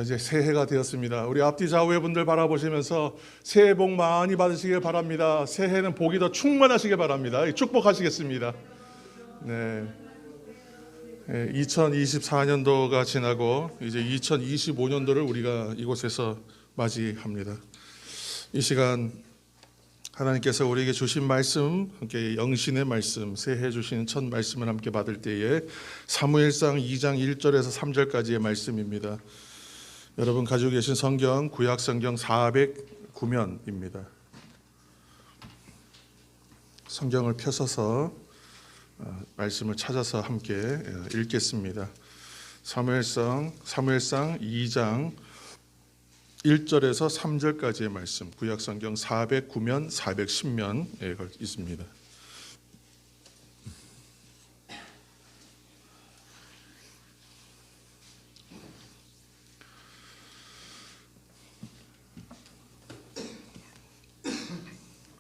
이제 새해가 되었습니다. 우리 앞뒤 좌우의 분들 바라보시면서 새해 복 많이 받으시길 바랍니다. 새해는 복이 더 충만하시길 바랍니다. 축복하시겠습니다. 네. 2024년도가 지나고 이제 2025년도를 우리가 이곳에서 맞이합니다. 이 시간 하나님께서 우리에게 주신 말씀, 함께 영신의 말씀, 새해 주시는 첫 말씀을 함께 받을 때에 사무엘상 2장 1절에서 3절까지의 말씀입니다. 여러분 가지고 계신 성경 구약 성경 409면입니다. 성경을 펴서서 말씀을 찾아서 함께 읽겠습니다. 사무엘상 2장 1절에서 3절까지의 말씀, 구약 성경 409면 410면에 있습니다.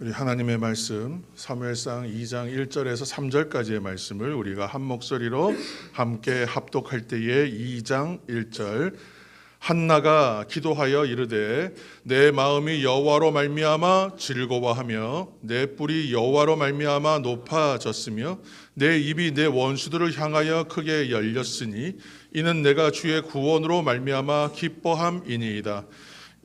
우리 하나님의 말씀 사무엘상 2장 1절에서 3절까지의 말씀을 우리가 한 목소리로 함께 합독할 때에 2장 1절 한나가 기도하여 이르되 내 마음이 여호와로 말미암아 즐거워하며 내 뿔이 여호와로 말미암아 높아졌으며 내 입이 내 원수들을 향하여 크게 열렸으니 이는 내가 주의 구원으로 말미암아 기뻐함이니이다.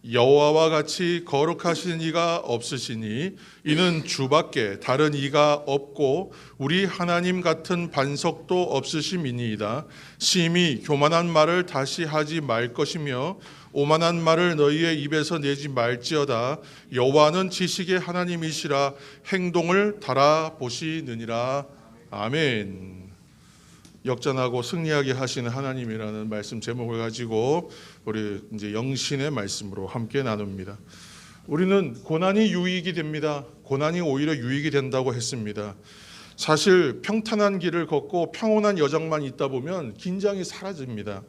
여호와와 같이 거룩하신 이가 없으시니 이는 주밖에 다른 이가 없고 우리 하나님 같은 반석도 없으심이니이다. 심히 교만한 말을 다시 하지 말 것이며 오만한 말을 너희의 입에서 내지 말지어다. 여호와는 지식의 하나님이시라 행동을 달아보시느니라. 아멘. 역전하고 승리하게 하시는 하나님이라는 말씀 제목을 가지고 우리 이제 영신의 말씀으로 함께 나눕니다. 우리는 고난이 유익이 됩니다. 고난이 오히려 유익이 된다고 했습니다. 사실 평탄한 길을 걷고 평온한 여정만 있다 보면 긴장이 사라집니다.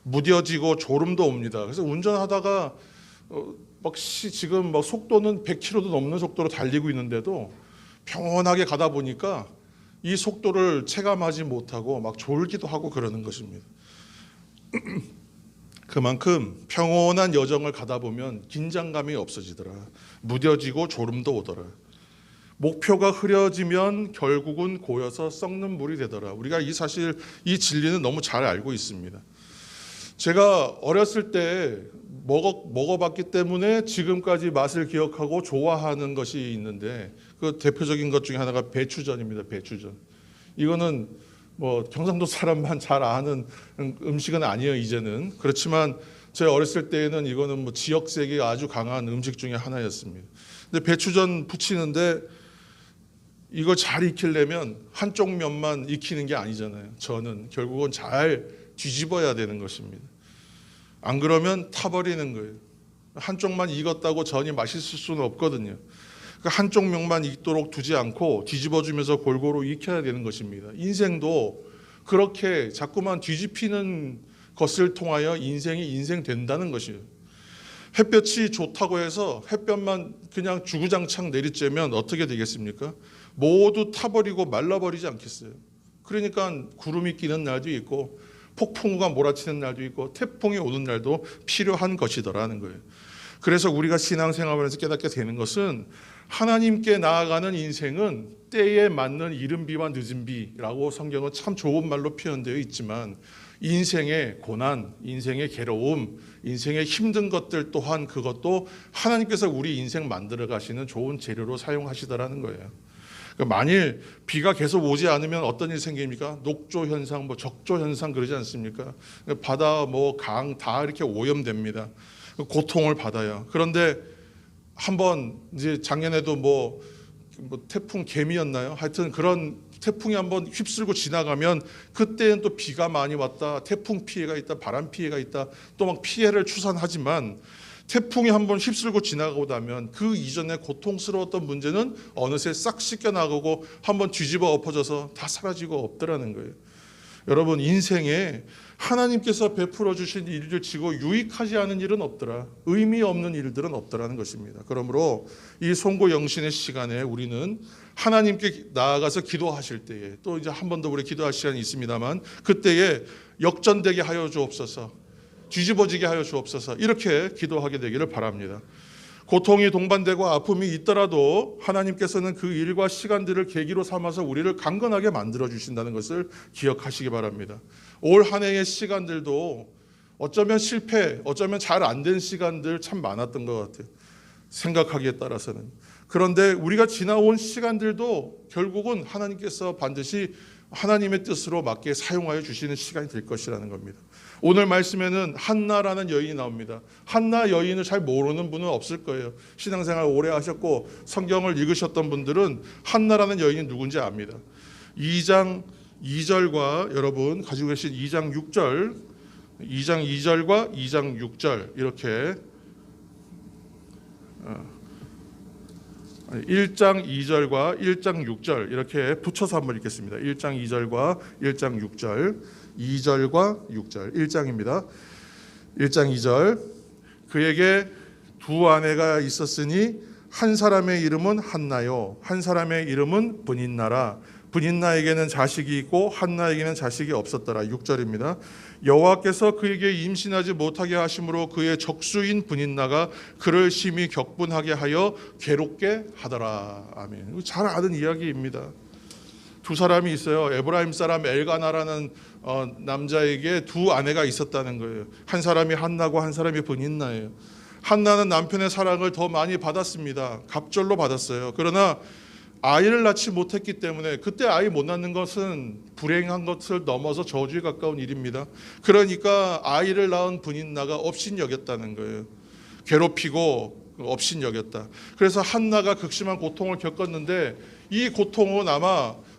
무뎌지고 졸음도 옵니다. 그래서 운전하다가 지금 속도는 100km도 넘는 속도로 달리고 있는데도 평온하게 가다 보니까 이 속도를 체감하지 못하고 막 졸기도 하고 그러는 것입니다. 그만큼 평온한 여정을 가다 보면 긴장감이 없어지더라. 무뎌지고 졸음도 오더라. 목표가 흐려지면 결국은 고여서 썩는 물이 되더라. 우리가 사실 이 진리는 너무 잘 알고 있습니다. 제가 어렸을 때 먹어봤기 때문에 지금까지 맛을 기억하고 좋아하는 것이 있는데 그 대표적인 것 중에 하나가 배추전입니다. 배추전. 이거는 경상도 사람만 잘 아는 음식은 아니에요. 이제는. 그렇지만 제가 어렸을 때에는 이거는 지역색이 아주 강한 음식 중에 하나였습니다. 근데 배추전 부치는데 이걸 잘 익히려면 한쪽 면만 익히는 게 아니잖아요. 저는 결국은 잘 뒤집어야 되는 것입니다. 안 그러면 타버리는 거예요. 한쪽만 익었다고 전이 맛있을 수는 없거든요. 한쪽 면만 익도록 두지 않고 뒤집어주면서 골고루 익혀야 되는 것입니다. 인생도 그렇게 자꾸만 뒤집히는 것을 통하여 인생이 인생 된다는 것이에요. 햇볕이 좋다고 해서 햇볕만 그냥 주구장창 내리쬐면 어떻게 되겠습니까? 모두 타버리고 말라버리지 않겠어요? 그러니까 구름이 끼는 날도 있고 폭풍우가 몰아치는 날도 있고 태풍이 오는 날도 필요한 것이더라는 거예요. 그래서 우리가 신앙생활에서 깨닫게 되는 것은 하나님께 나아가는 인생은 때에 맞는 이른 비와 늦은 비라고 성경은 참 좋은 말로 표현되어 있지만 인생의 고난, 인생의 괴로움, 인생의 힘든 것들 또한 그것도 하나님께서 우리 인생 만들어 가시는 좋은 재료로 사용하시더라는 거예요. 만일 비가 계속 오지 않으면 어떤 일이 생깁니까? 녹조 현상, 적조 현상 그러지 않습니까? 바다, 강 다 이렇게 오염됩니다. 고통을 받아요. 그런데 한번 이제 작년에도 태풍 개미였나요? 하여튼 그런 태풍이 한번 휩쓸고 지나가면 그때는 또 비가 많이 왔다, 태풍 피해가 있다, 바람 피해가 있다, 또 막 피해를 추산하지만 태풍이 한번 휩쓸고 지나가고 나면 그 이전에 고통스러웠던 문제는 어느새 싹 씻겨나가고 한번 뒤집어 엎어져서 다 사라지고 없더라는 거예요. 여러분 인생에 하나님께서 베풀어 주신 일을 치고 유익하지 않은 일은 없더라. 의미 없는 일들은 없더라는 것입니다. 그러므로 이 송고 영신의 시간에 우리는 하나님께 나아가서 기도하실 때에 또 이제 한 번 더 우리 기도할 시간이 있습니다만 그때에 역전되게 하여 주옵소서. 뒤집어지게 하여 주옵소서. 이렇게 기도하게 되기를 바랍니다. 고통이 동반되고 아픔이 있더라도 하나님께서는 그 일과 시간들을 계기로 삼아서 우리를 강건하게 만들어 주신다는 것을 기억하시기 바랍니다. 올 한 해의 시간들도 어쩌면 실패, 어쩌면 잘 안 된 시간들 참 많았던 것 같아요. 생각하기에 따라서는. 그런데 우리가 지나온 시간들도 결국은 하나님께서 반드시 하나님의 뜻으로 맞게 사용하여 주시는 시간이 될 것이라는 겁니다. 오늘 말씀에는 한나라는 여인이 나옵니다. 한나 여인을 잘 모르는 분은 없을 거예요. 신앙생활 오래 하셨고 성경을 읽으셨던 분들은 한나라는 여인이 누군지 압니다. 2장 2절과 여러분 가지고 계신 2장 6절, 2장 2절과 2장 6절 이렇게 1장 2절과 1장 6절 이렇게 붙여서 한번 읽겠습니다. 1장 2절과 1장 6절, 2절과 6절, 1장입니다. 1장 2절, 그에게 두 아내가 있었으니 한 사람의 이름은 한나요, 한 사람의 이름은 브닌나라. 브닌나에게는 자식이 있고 한나에게는 자식이 없었더라. 6절입니다. 여호와께서 그에게 임신하지 못하게 하심으로 그의 적수인 브닌나가 그를 심히 격분하게 하여 괴롭게 하더라. 아멘. 잘 아는 이야기입니다. 두 사람이 있어요. 에브라임 사람 엘가나라는 남자에게 두 아내가 있었다는 거예요. 한 사람이 한나고 한 사람이 브닌나예요. 한나는 남편의 사랑을 더 많이 받았습니다. 갑절로 받았어요. 그러나 아이를 낳지 못했기 때문에 그때 아이 못 낳는 것은 불행한 것을 넘어서 저주에 가까운 일입니다. 그러니까 아이를 낳은 브닌나가 업신여겼다는 거예요. 괴롭히고 업신여겼다. 그래서 한나가 극심한 고통을 겪었는데 이 고통은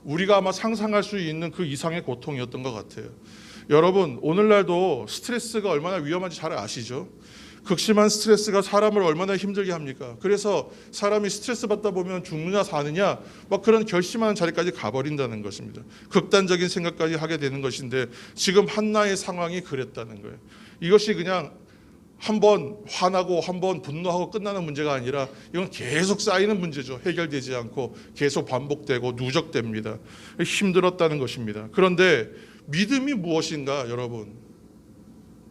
우리가 상상할 수 있는 그 이상의 고통이었던 것 같아요. 여러분 오늘날도 스트레스가 얼마나 위험한지 잘 아시죠? 극심한 스트레스가 사람을 얼마나 힘들게 합니까? 그래서 사람이 스트레스 받다 보면 죽느냐 사느냐 그런 결심하는 자리까지 가버린다는 것입니다. 극단적인 생각까지 하게 되는 것인데 지금 한나의 상황이 그랬다는 거예요. 이것이 그냥 한번 화나고 한번 분노하고 끝나는 문제가 아니라 이건 계속 쌓이는 문제죠. 해결되지 않고 계속 반복되고 누적됩니다. 힘들었다는 것입니다. 그런데 믿음이 무엇인가 여러분?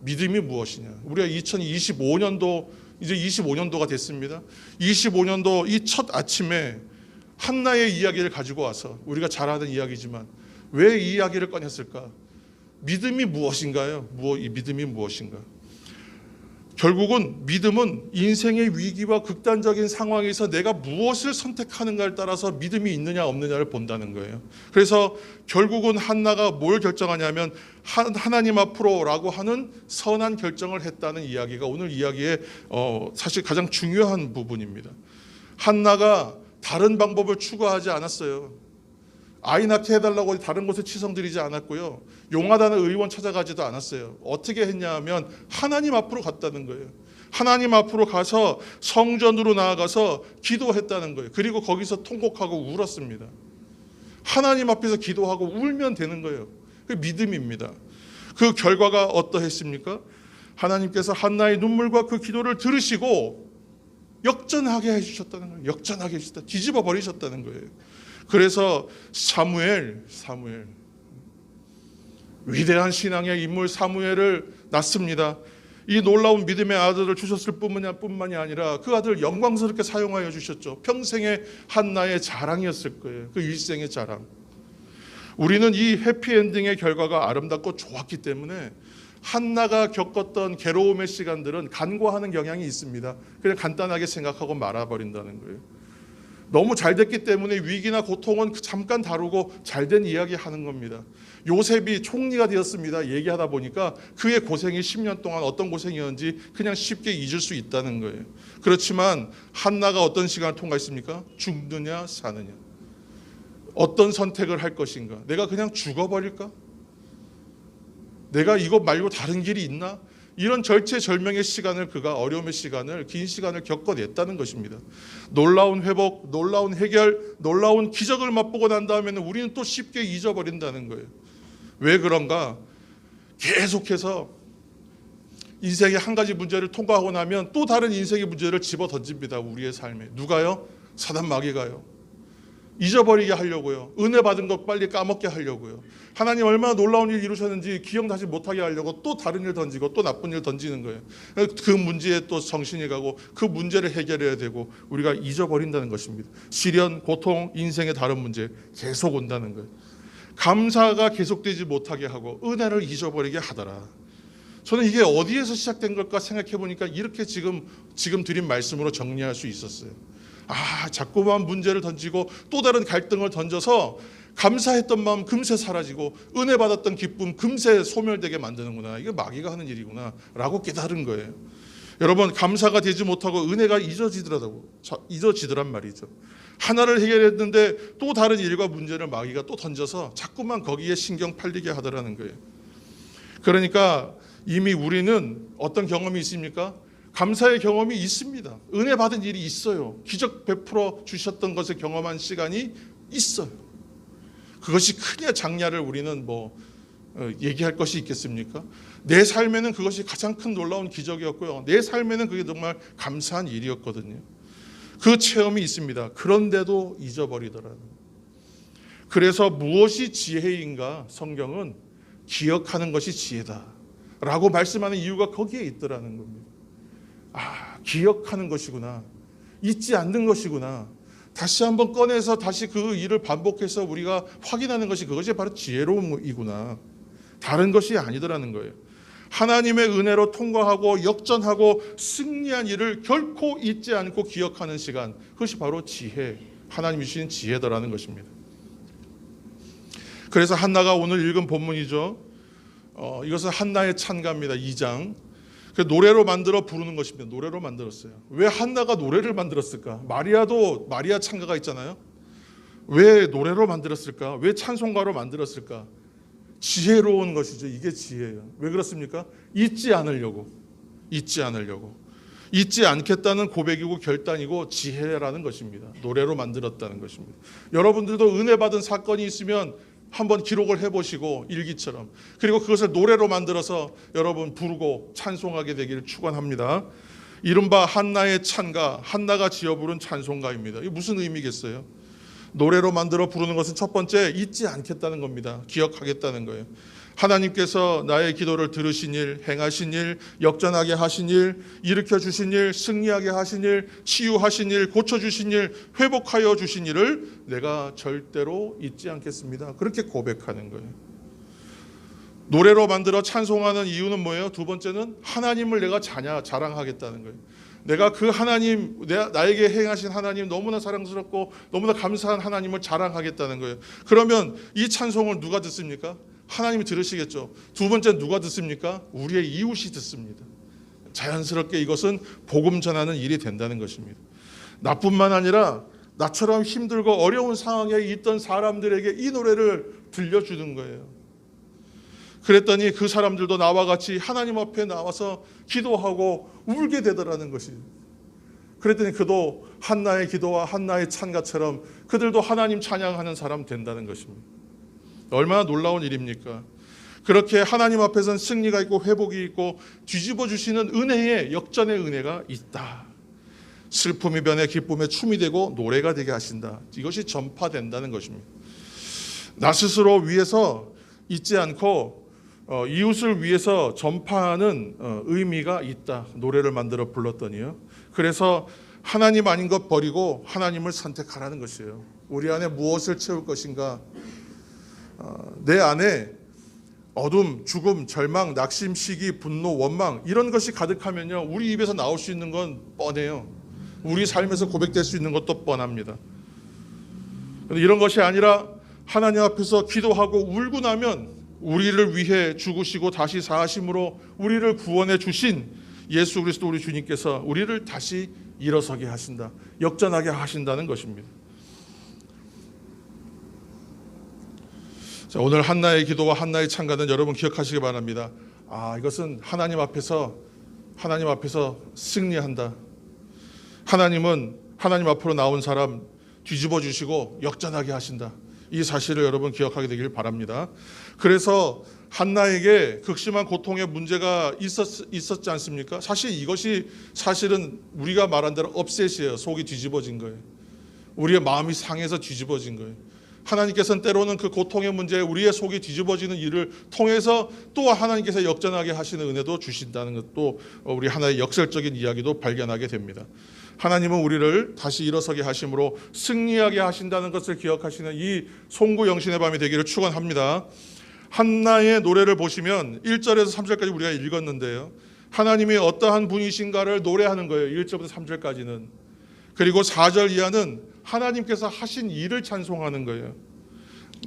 믿음이 무엇이냐? 우리가 2025년도 이제 25년도가 됐습니다. 25년도 이 첫 아침에 한나의 이야기를 가지고 와서 우리가 잘 아는 이야기지만 왜 이 이야기를 꺼냈을까? 믿음이 무엇인가요? 이 믿음이 무엇인가? 결국은 믿음은 인생의 위기와 극단적인 상황에서 내가 무엇을 선택하는가를 따라서 믿음이 있느냐 없느냐를 본다는 거예요. 그래서 결국은 한나가 뭘 결정하냐면 하나님 앞으로라고 하는 선한 결정을 했다는 이야기가 오늘 이야기의 사실 가장 중요한 부분입니다. 한나가 다른 방법을 추구하지 않았어요. 아이 낳게 해달라고 다른 곳에 치성드리지 않았고요. 용하다는 의원 찾아가지도 않았어요. 어떻게 했냐 하면 하나님 앞으로 갔다는 거예요. 하나님 앞으로 가서 성전으로 나아가서 기도했다는 거예요. 그리고 거기서 통곡하고 울었습니다. 하나님 앞에서 기도하고 울면 되는 거예요. 그게 믿음입니다. 그 결과가 어떠했습니까? 하나님께서 한나의 눈물과 그 기도를 들으시고 역전하게 해주셨다는 거예요. 역전하게 해주셨다. 뒤집어 버리셨다는 거예요. 그래서 사무엘 위대한 신앙의 인물 사무엘을 낳습니다. 이 놀라운 믿음의 아들을 주셨을 뿐만이 아니라 그 아들을 영광스럽게 사용하여 주셨죠. 평생의 한나의 자랑이었을 거예요. 그 일생의 자랑. 우리는 이 해피엔딩의 결과가 아름답고 좋았기 때문에 한나가 겪었던 괴로움의 시간들은 간과하는 경향이 있습니다. 그냥 간단하게 생각하고 말아버린다는 거예요. 너무 잘 됐기 때문에 위기나 고통은 잠깐 다루고 잘된 이야기 하는 겁니다. 요셉이 총리가 되었습니다. 얘기하다 보니까 그의 고생이 10년 동안 어떤 고생이었는지 그냥 쉽게 잊을 수 있다는 거예요. 그렇지만 한나가 어떤 시간을 통과했습니까? 죽느냐 사느냐. 어떤 선택을 할 것인가? 내가 그냥 죽어버릴까? 내가 이것 말고 다른 길이 있나? 이런 절체절명의 시간을 그가 어려움의 시간을 긴 시간을 겪어냈다는 것입니다. 놀라운 회복, 놀라운 해결, 놀라운 기적을 맛보고 난 다음에는 우리는 또 쉽게 잊어버린다는 거예요. 왜 그런가? 계속해서 인생의 한 가지 문제를 통과하고 나면 또 다른 인생의 문제를 집어 던집니다. 우리의 삶에. 누가요? 사단 마귀가요. 잊어버리게 하려고요. 은혜 받은 것 빨리 까먹게 하려고요. 하나님 얼마나 놀라운 일 이루셨는지 기억나지 못하게 하려고 또 다른 일 던지고 또 나쁜 일 던지는 거예요. 그 문제에 또 정신이 가고 그 문제를 해결해야 되고 우리가 잊어버린다는 것입니다. 시련, 고통, 인생의 다른 문제 계속 온다는 거예요. 감사가 계속되지 못하게 하고 은혜를 잊어버리게 하더라. 저는 이게 어디에서 시작된 걸까 생각해 보니까 이렇게 지금 드린 말씀으로 정리할 수 있었어요. 자꾸만 문제를 던지고 또 다른 갈등을 던져서 감사했던 마음 금세 사라지고 은혜 받았던 기쁨 금세 소멸되게 만드는구나. 이게 마귀가 하는 일이구나 라고 깨달은 거예요. 여러분, 감사가 되지 못하고 은혜가 잊어지더란 말이죠. 하나를 해결했는데 또 다른 일과 문제를 마귀가 또 던져서 자꾸만 거기에 신경 팔리게 하더라는 거예요. 그러니까 이미 우리는 어떤 경험이 있습니까? 감사의 경험이 있습니다. 은혜 받은 일이 있어요. 기적 베풀어 주셨던 것을 경험한 시간이 있어요. 그것이 크냐 작냐를 우리는 얘기할 것이 있겠습니까? 내 삶에는 그것이 가장 큰 놀라운 기적이었고요. 내 삶에는 그게 정말 감사한 일이었거든요. 그 체험이 있습니다. 그런데도 잊어버리더라고요. 그래서 무엇이 지혜인가? 성경은 기억하는 것이 지혜다 라고 말씀하는 이유가 거기에 있더라는 겁니다. 기억하는 것이구나. 잊지 않는 것이구나. 다시 한번 꺼내서 다시 그 일을 반복해서 우리가 확인하는 것이 그것이 바로 지혜로움이구나. 다른 것이 아니더라는 거예요. 하나님의 은혜로 통과하고 역전하고 승리한 일을 결코 잊지 않고 기억하는 시간, 그것이 바로 지혜, 하나님이 주신 지혜더라는 것입니다. 그래서 한나가 오늘 읽은 본문이죠. 이것은 한나의 찬가입니다. 2장. 노래로 만들어 부르는 것입니다. 노래로 만들었어요. 왜 한나가 노래를 만들었을까? 마리아도 마리아 찬가가 있잖아요. 왜 노래로 만들었을까? 왜 찬송가로 만들었을까? 지혜로운 것이죠. 이게 지혜예요. 왜 그렇습니까? 잊지 않으려고. 잊지 않겠다는 고백이고 결단이고 지혜라는 것입니다. 노래로 만들었다는 것입니다. 여러분들도 은혜 받은 사건이 있으면 한번 기록을 해보시고 일기처럼, 그리고 그것을 노래로 만들어서 여러분 부르고 찬송하게 되기를 축원합니다. 이른바 한나의 찬가, 한나가 지어 부른 찬송가입니다. 이게 무슨 의미겠어요? 노래로 만들어 부르는 것은 첫 번째 잊지 않겠다는 겁니다. 기억하겠다는 거예요. 하나님께서 나의 기도를 들으신 일, 행하신 일, 역전하게 하신 일, 일으켜 주신 일, 승리하게 하신 일, 치유하신 일, 고쳐주신 일, 회복하여 주신 일을 내가 절대로 잊지 않겠습니다. 그렇게 고백하는 거예요. 노래로 만들어 찬송하는 이유는 뭐예요? 두 번째는 하나님을 내가 자랑하겠다는 거예요. 내가 그 하나님, 나에게 행하신 하나님, 너무나 사랑스럽고 너무나 감사한 하나님을 자랑하겠다는 거예요. 그러면 이 찬송을 누가 듣습니까? 하나님이 들으시겠죠. 두 번째 누가 듣습니까? 우리의 이웃이 듣습니다. 자연스럽게 이것은 복음 전하는 일이 된다는 것입니다. 나뿐만 아니라 나처럼 힘들고 어려운 상황에 있던 사람들에게 이 노래를 들려주는 거예요. 그랬더니 그 사람들도 나와 같이 하나님 앞에 나와서 기도하고 울게 되더라는 것이에요. 그랬더니 그도 한나의 기도와 한나의 찬가처럼 그들도 하나님 찬양하는 사람 된다는 것입니다. 얼마나 놀라운 일입니까? 그렇게 하나님 앞에서는 승리가 있고 회복이 있고 뒤집어 주시는 은혜에 역전의 은혜가 있다. 슬픔이 변해 기쁨의 춤이 되고 노래가 되게 하신다. 이것이 전파된다는 것입니다. 나 스스로 위해서 잊지 않고 이웃을 위해서 전파하는 의미가 있다. 노래를 만들어 불렀더니요. 그래서 하나님 아닌 것 버리고 하나님을 선택하라는 것이에요. 우리 안에 무엇을 채울 것인가? 내 안에 어둠, 죽음, 절망, 낙심, 시기, 분노, 원망 이런 것이 가득하면요, 우리 입에서 나올 수 있는 건 뻔해요. 우리 삶에서 고백될 수 있는 것도 뻔합니다. 이런 것이 아니라 하나님 앞에서 기도하고 울고 나면 우리를 위해 죽으시고 다시 사하심으로 우리를 구원해 주신 예수 그리스도 우리 주님께서 우리를 다시 일어서게 하신다. 역전하게 하신다는 것입니다. 자, 오늘 한나의 기도와 한나의 찬가는 여러분 기억하시기 바랍니다. 이것은 하나님 앞에서 승리한다. 하나님은 하나님 앞으로 나온 사람 뒤집어 주시고 역전하게 하신다. 이 사실을 여러분 기억하게 되길 바랍니다. 그래서 한나에게 극심한 고통의 문제가 있었지 않습니까? 사실 이것이 사실은 우리가 말한 대로 업셋이에요. 속이 뒤집어진 거예요. 우리의 마음이 상해서 뒤집어진 거예요. 하나님께서는 때로는 그 고통의 문제에 우리의 속이 뒤집어지는 일을 통해서 또 하나님께서 역전하게 하시는 은혜도 주신다는 것도 우리 하나의 역설적인 이야기도 발견하게 됩니다. 하나님은 우리를 다시 일어서게 하심으로 승리하게 하신다는 것을 기억하시는 이 송구 영신의 밤이 되기를 축원합니다. 한나의 노래를 보시면 1절에서 3절까지 우리가 읽었는데요. 하나님이 어떠한 분이신가를 노래하는 거예요. 1절부터 3절까지는. 그리고 4절 이하는 하나님께서 하신 일을 찬송하는 거예요.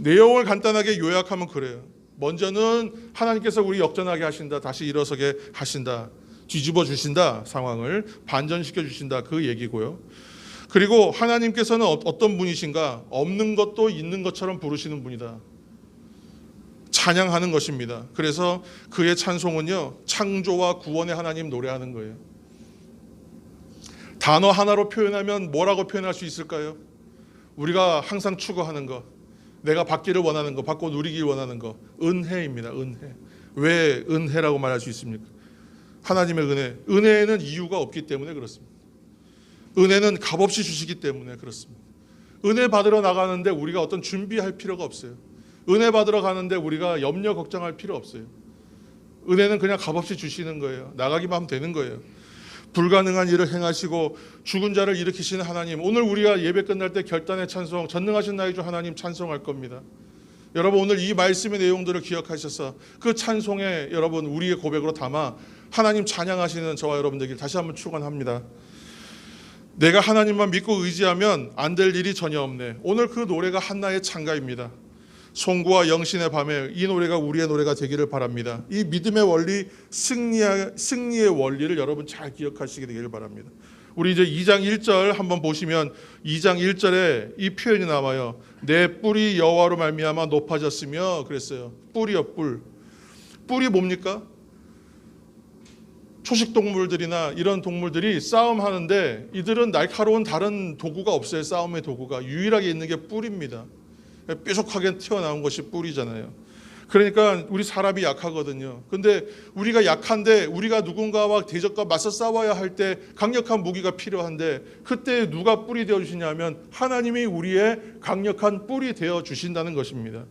내용을 간단하게 요약하면 그래요. 먼저는 하나님께서 우리 역전하게 하신다. 다시 일어서게 하신다. 뒤집어 주신다. 상황을 반전시켜 주신다. 그 얘기고요. 그리고 하나님께서는 어떤 분이신가? 없는 것도 있는 것처럼 부르시는 분이다. 찬양하는 것입니다. 그래서 그의 찬송은요, 창조와 구원의 하나님 노래하는 거예요. 단어 하나로 표현하면 뭐라고 표현할 수 있을까요? 우리가 항상 추구하는 것, 내가 받기를 원하는 것, 받고 누리길 원하는 것, 은혜입니다. 은혜. 왜 은혜라고 말할 수 있습니까? 하나님의 은혜. 은혜에는 이유가 없기 때문에 그렇습니다. 은혜는 값없이 주시기 때문에 그렇습니다. 은혜 받으러 나가는데 우리가 어떤 준비할 필요가 없어요. 은혜 받으러 가는데 우리가 염려 걱정할 필요 없어요. 은혜는 그냥 값없이 주시는 거예요. 나가기만 하면 되는 거예요. 불가능한 일을 행하시고 죽은 자를 일으키시는 하나님, 오늘 우리가 예배 끝날 때 결단의 찬송, 전능하신 나의 주 하나님 찬송할 겁니다. 여러분 오늘 이 말씀의 내용들을 기억하셔서 그 찬송에 여러분 우리의 고백으로 담아 하나님 찬양하시는 저와 여러분 되길 다시 한번 축원합니다. 내가 하나님만 믿고 의지하면 안 될 일이 전혀 없네. 오늘 그 노래가 한나의 찬가입니다. 송구와 영신의 밤에 이 노래가 우리의 노래가 되기를 바랍니다. 이 믿음의 원리, 승리의 원리를 여러분 잘 기억하시게 되기를 바랍니다. 우리 이제 2장 1절 한번 보시면 2장 1절에 이 표현이 나와요. 내 뿔이 여호와로 말미암아 높아졌으며 그랬어요. 뿔이요, 뿔. 뿔이 뭡니까? 초식 동물들이나 이런 동물들이 싸움하는데 이들은 날카로운 다른 도구가 없어요. 싸움의 도구가. 유일하게 있는 게 뿔입니다. 뾰족하게 튀어나온 것이 뿔이잖아요. 그러니까 우리 사람이 약하거든요. 근데 우리가 약한데 우리가 누군가와 대적과 맞서 싸워야 할 때 강력한 무기가 필요한데 그때 누가 뿔이 되어주시냐면 하나님이 우리의 강력한 뿔이 되어주신다는 것입니다.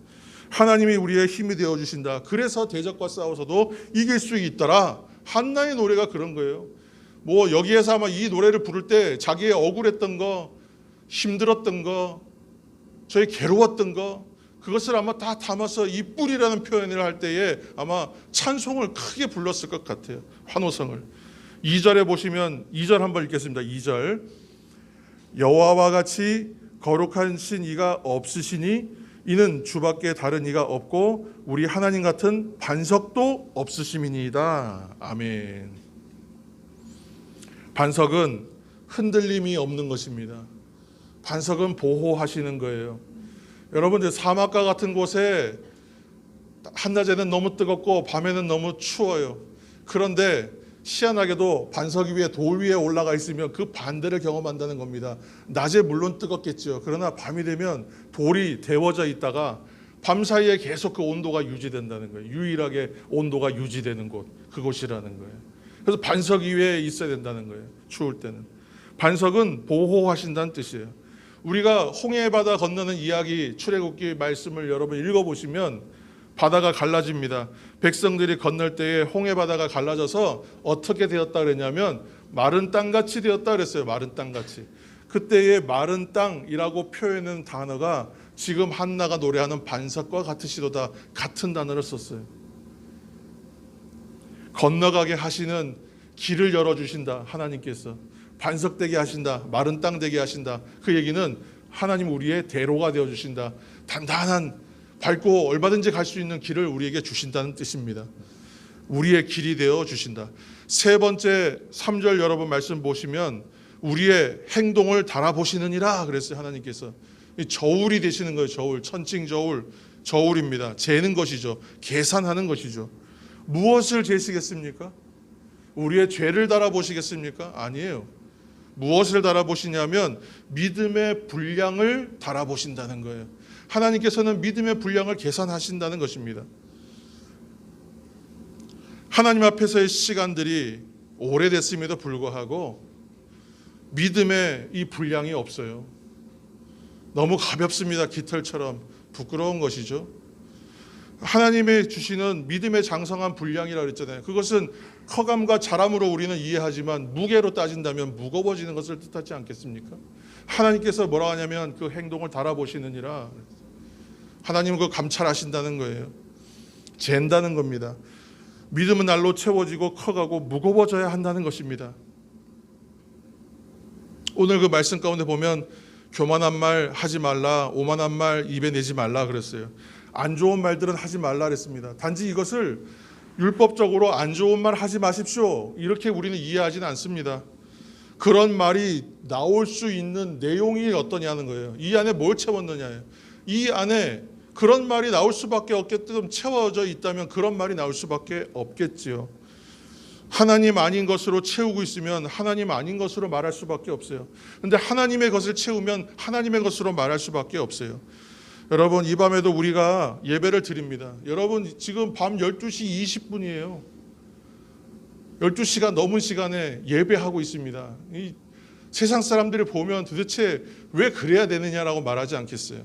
하나님이 우리의 힘이 되어주신다. 그래서 대적과 싸워서도 이길 수 있더라. 한나의 노래가 그런 거예요. 뭐 여기에서 아마 이 노래를 부를 때 자기의 억울했던 거, 힘들었던 거, 저희 괴로웠던 거, 그것을 아마 다 담아서 이 뿔이라는 표현을 할 때에 아마 찬송을 크게 불렀을 것 같아요. 환호성을. 2절에 보시면 2절 한번 읽겠습니다. 2절. 여호와와 같이 거룩하신 이가 없으시니 이는 주밖에 다른 이가 없고 우리 하나님 같은 반석도 없으심이니이다. 아멘. 반석은 흔들림이 없는 것입니다. 반석은 보호하시는 거예요. 여러분들 사막과 같은 곳에 한낮에는 너무 뜨겁고 밤에는 너무 추워요. 그런데 희한하게도 반석 위에 돌 위에 올라가 있으면 그 반대를 경험한다는 겁니다. 낮에 물론 뜨겁겠죠. 그러나 밤이 되면 돌이 데워져 있다가 밤 사이에 계속 그 온도가 유지된다는 거예요. 유일하게 온도가 유지되는 곳, 그곳이라는 거예요. 그래서 반석 위에 있어야 된다는 거예요. 추울 때는. 반석은 보호하신다는 뜻이에요. 우리가 홍해 바다 건너는 이야기, 출애굽기 말씀을 여러분 읽어보시면 바다가 갈라집니다. 백성들이 건널 때에 홍해 바다가 갈라져서 어떻게 되었다 그랬냐면 마른 땅같이 되었다 그랬어요. 마른 땅같이. 그때의 마른 땅이라고 표현하는 단어가 지금 한나가 노래하는 반석과 같으시도다 같은 단어를 썼어요. 건너가게 하시는 길을 열어주신다. 하나님께서. 반석되게 하신다. 마른 땅 되게 하신다. 그 얘기는 하나님 우리의 대로가 되어주신다. 단단한 밟고 얼마든지 갈 수 있는 길을 우리에게 주신다는 뜻입니다. 우리의 길이 되어주신다. 세 번째 3절 여러분 말씀 보시면 우리의 행동을 달아보시느니라 그랬어요. 하나님께서. 저울이 되시는 거예요. 저울. 천칭 저울. 저울입니다. 재는 것이죠. 계산하는 것이죠. 무엇을 재시겠습니까? 우리의 죄를 달아보시겠습니까? 아니에요. 무엇을 달아보시냐면 믿음의 분량을 달아보신다는 거예요. 하나님께서는 믿음의 분량을 계산하신다는 것입니다. 하나님 앞에서의 시간들이 오래됐음에도 불구하고 믿음의 이 분량이 없어요. 너무 가볍습니다. 깃털처럼 부끄러운 것이죠. 하나님의 주시는 믿음의 장성한 분량이라고 그랬잖아요. 그것은 커감과 자람으로 우리는 이해하지만 무게로 따진다면 무거워지는 것을 뜻하지 않겠습니까? 하나님께서 뭐라 하냐면 그 행동을 달아보시느니라. 하나님은 그걸 감찰하신다는 거예요. 잰다는 겁니다. 믿음은 날로 채워지고 커가고 무거워져야 한다는 것입니다. 오늘 그 말씀 가운데 보면 교만한 말 하지 말라, 오만한 말 입에 내지 말라 그랬어요. 안 좋은 말들은 하지 말라 그랬습니다. 단지 이것을 율법적으로 안 좋은 말 하지 마십시오, 이렇게 우리는 이해하지는 않습니다. 그런 말이 나올 수 있는 내용이 어떠냐는 거예요. 이 안에 뭘 채웠느냐예요. 이 안에 그런 말이 나올 수밖에 없게끔 채워져 있다면 그런 말이 나올 수밖에 없겠지요. 하나님 아닌 것으로 채우고 있으면 하나님 아닌 것으로 말할 수밖에 없어요. 그런데 하나님의 것을 채우면 하나님의 것으로 말할 수밖에 없어요. 여러분, 이 밤에도 우리가 예배를 드립니다. 여러분, 지금 밤 12시 20분이에요. 12시가 넘은 시간에 예배하고 있습니다. 이 세상 사람들이 보면 도대체 왜 그래야 되느냐라고 말하지 않겠어요.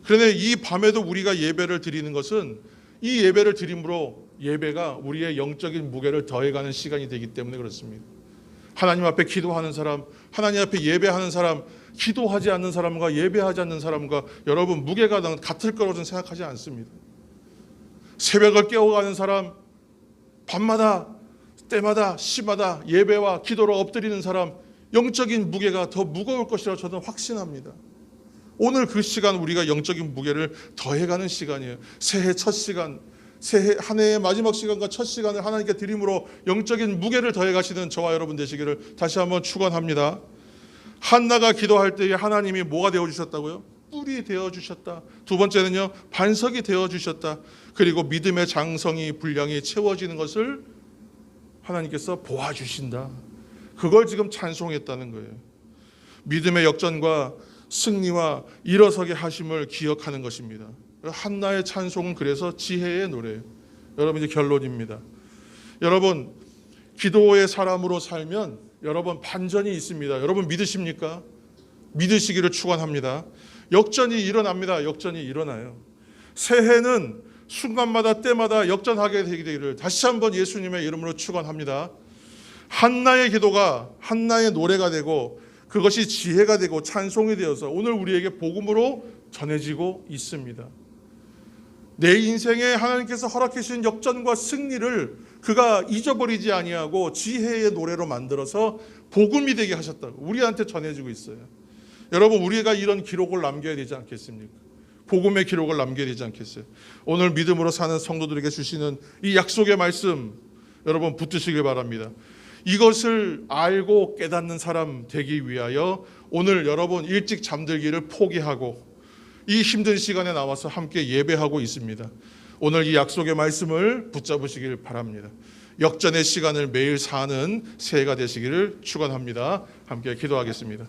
그런데 이 밤에도 우리가 예배를 드리는 것은 이 예배를 드림으로 예배가 우리의 영적인 무게를 더해가는 시간이 되기 때문에 그렇습니다. 하나님 앞에 기도하는 사람, 하나님 앞에 예배하는 사람, 기도하지 않는 사람과 예배하지 않는 사람과 여러분 무게가 같을 거라고 저는 생각하지 않습니다. 새벽을 깨워가는 사람, 밤마다 때마다 시마다 예배와 기도로 엎드리는 사람, 영적인 무게가 더 무거울 것이라고 저는 확신합니다. 오늘 그 시간 우리가 영적인 무게를 더해가는 시간이에요. 새해 첫 시간, 새해 한 해의 마지막 시간과 첫 시간을 하나님께 드림으로 영적인 무게를 더해가시는 저와 여러분 되시기를 다시 한번 축원합니다. 한나가 기도할 때에 하나님이 뭐가 되어주셨다고요? 뿔이 되어주셨다. 두 번째는요, 반석이 되어주셨다. 그리고 믿음의 장성이 분량이 채워지는 것을 하나님께서 보아주신다. 그걸 지금 찬송했다는 거예요. 믿음의 역전과 승리와 일어서게 하심을 기억하는 것입니다. 한나의 찬송은 그래서 지혜의 노래예요. 여러분, 이제 결론입니다. 여러분, 기도의 사람으로 살면 여러분 반전이 있습니다. 여러분 믿으십니까? 믿으시기를 축원합니다. 역전이 일어납니다. 역전이 일어나요. 새해는 순간마다 때마다 역전하게 되기를 다시 한번 예수님의 이름으로 축원합니다. 한나의 기도가 한나의 노래가 되고 그것이 지혜가 되고 찬송이 되어서 오늘 우리에게 복음으로 전해지고 있습니다. 내 인생에 하나님께서 허락해 주신 역전과 승리를 그가 잊어버리지 아니하고 지혜의 노래로 만들어서 복음이 되게 하셨다고 우리한테 전해지고 있어요. 여러분, 우리가 이런 기록을 남겨야 되지 않겠습니까? 복음의 기록을 남겨야 되지 않겠어요? 오늘 믿음으로 사는 성도들에게 주시는 이 약속의 말씀 여러분 붙드시길 바랍니다. 이것을 알고 깨닫는 사람 되기 위하여 오늘 여러분 일찍 잠들기를 포기하고 이 힘든 시간에 나와서 함께 예배하고 있습니다. 오늘 이 약속의 말씀을 붙잡으시길 바랍니다. 역전의 시간을 매일 사는 새해가 되시기를 축원합니다. 함께 기도하겠습니다.